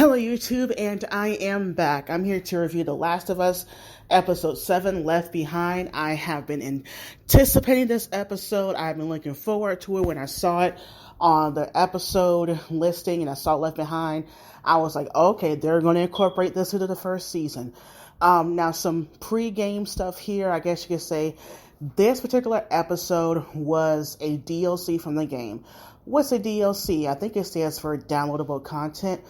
Hello YouTube, and I am back. I'm here to review The Last of Us episode 7, Left Behind. I have been anticipating this episode. I've been looking forward to it. When I saw it on the episode listing and I saw Left Behind, I was like, okay, they're going to incorporate this into the first season. Now some pre-game stuff here. I guess you could say this particular episode was a DLC from the game. What's a DLC? I think it stands for downloadable content.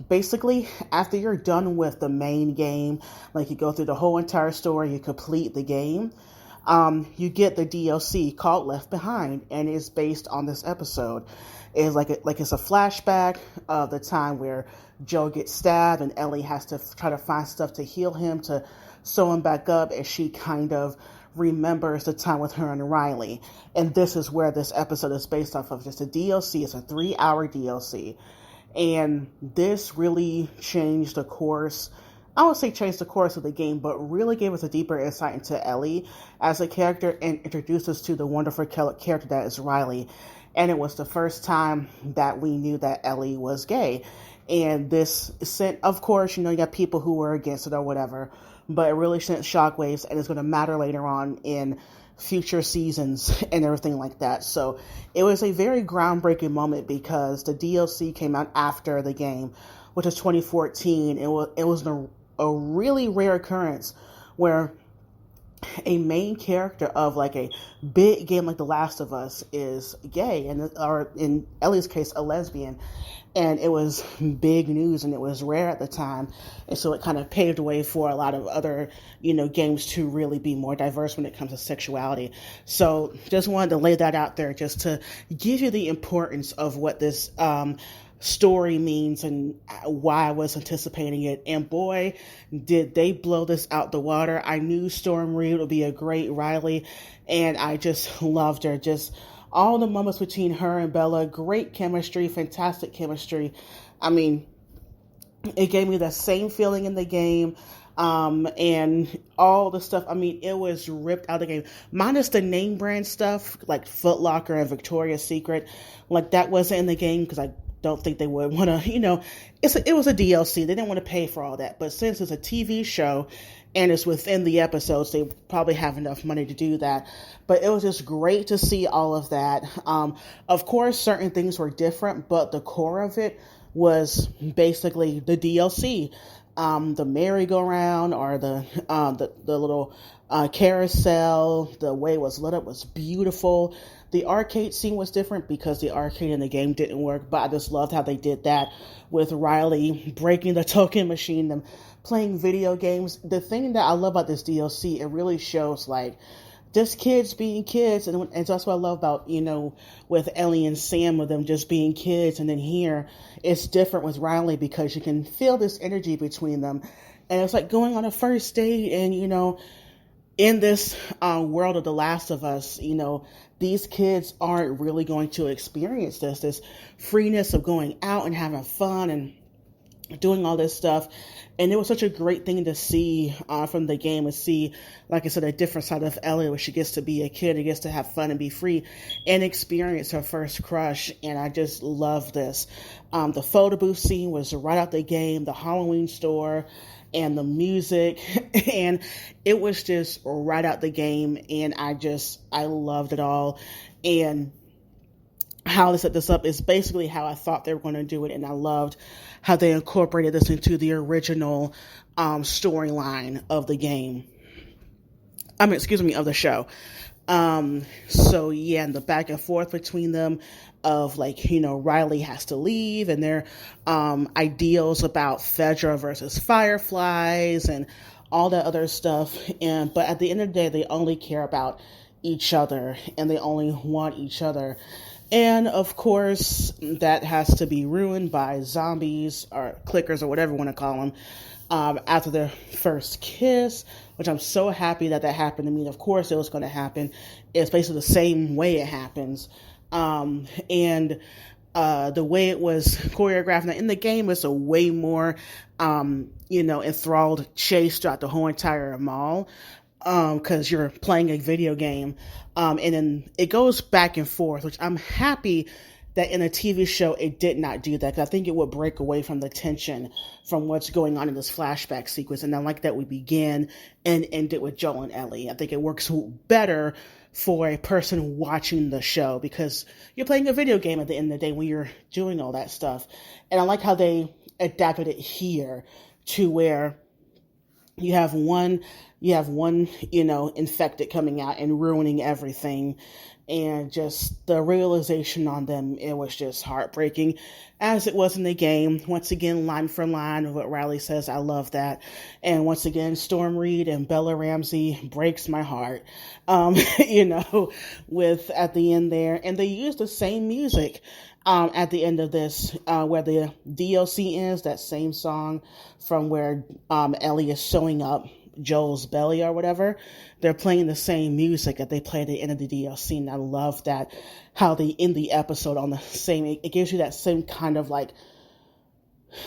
Basically, after you're done with the main game, like you go through the whole entire story, you complete the game, you get the DLC called Left Behind, and it's based on this episode. It's like it's a flashback of the time where Joe gets stabbed and Ellie has to try to find stuff to heal him, to sew him back up, as she kind of remembers the time with her and Riley. And this is where this episode is based off of. Just a DLC. It's a 3-hour DLC. And this really changed the course. I would say changed the course of the game, but really gave us a deeper insight into Ellie as a character and introduced us to the wonderful character that is Riley. And it was the first time that we knew that Ellie was gay. And this sent, of course, you got people who were against it or whatever, but it really sent shockwaves, and it's going to matter later on in future seasons and everything like that. So it was a very groundbreaking moment because the DLC came out after the game, which is 2014. It was a really rare occurrence where a main character of like a big game like The Last of Us is gay, or in Ellie's case, a lesbian. And it was big news, and it was rare at the time. And so it kind of paved the way for a lot of other, games to really be more diverse when it comes to sexuality. So just wanted to lay that out there just to give you the importance of what this story means and why I was anticipating it. And boy, did they blow this out the water. I knew Storm Reid would be a great Riley, and I just loved her. Just all the moments between her and Bella, great chemistry, fantastic chemistry. I mean, it gave me the same feeling in the game, and all the stuff. I mean, it was ripped out of the game, minus the name brand stuff like Foot Locker and Victoria's Secret. Like, that wasn't in the game because I don't think they would want to, it was a DLC. They didn't want to pay for all that. But since it's a TV show and it's within the episodes, they probably have enough money to do that. But it was just great to see all of that. Of course, certain things were different, but the core of it was basically the DLC. The merry-go-round, or the little carousel, the way it was lit up was beautiful. The arcade scene was different because the arcade in the game didn't work, but I just loved how they did that with Riley breaking the token machine, them playing video games. The thing that I love about this DLC, it really shows like just kids being kids, and that's what I love about, with Ellie and Sam, with them just being kids. And then here, it's different with Riley because you can feel this energy between them. And it's like going on a first date, and, in this world of The Last of Us, these kids aren't really going to experience this freeness of going out and having fun and doing all this stuff. And it was such a great thing to see from the game, and see, like I said, a different side of Ellie, where she gets to be a kid and gets to have fun and be free and experience her first crush. And I just love this. The photo booth scene was right out the game, the Halloween store, and the music, and it was just right out the game. And I loved it all. And how they set this up is basically how I thought they were going to do it, and I loved how they incorporated this into the original storyline of the game. Of the show. So yeah, and the back and forth between them of Riley has to leave, and their ideals about Fedra versus Fireflies and all that other stuff. But at the end of the day, they only care about each other, and they only want each other. And of course, that has to be ruined by zombies or clickers or whatever you want to call them after their first kiss, which I'm so happy that happened. I mean, of course it was going to happen. It's basically the same way it happens. And the way it was choreographed. Now, in the game, it's a way more, enthralled chase throughout the whole entire mall. Because you're playing a video game. And then it goes back and forth, which I'm happy that in a TV show, it did not do that. 'Cause I think it would break away from the tension from what's going on in this flashback sequence. And I like that we begin and end it with Joel and Ellie. I think it works better for a person watching the show because you're playing a video game at the end of the day when you're doing all that stuff. And I like how they adapted it here to where you have one, infected coming out and ruining everything. And just the realization on them, it was just heartbreaking, as it was in the game. Once again, line for line, what Riley says, I love that. And once again, Storm Reed and Bella Ramsey breaks my heart, with at the end there. And they use the same music at the end of this, where the DLC is, that same song from where Ellie is sewing up Joel's belly or whatever. They're playing the same music that they play at the end of the DLC, and I love that, how they end the episode on the same, it gives you that same kind of like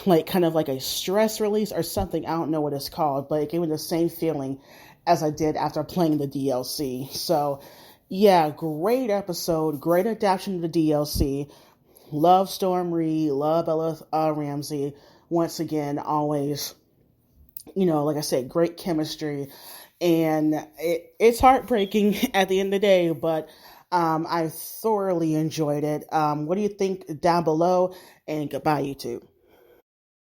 a stress release or something. I don't know what it's called, but it gave me the same feeling as I did after playing the DLC. So yeah, great episode, great adaptation of the DLC. Love Storm Reed, love Bella Ramsey. Once again, always, like I said, great chemistry. And it's heartbreaking at the end of the day, but I thoroughly enjoyed it. What do you think down below? And goodbye, YouTube.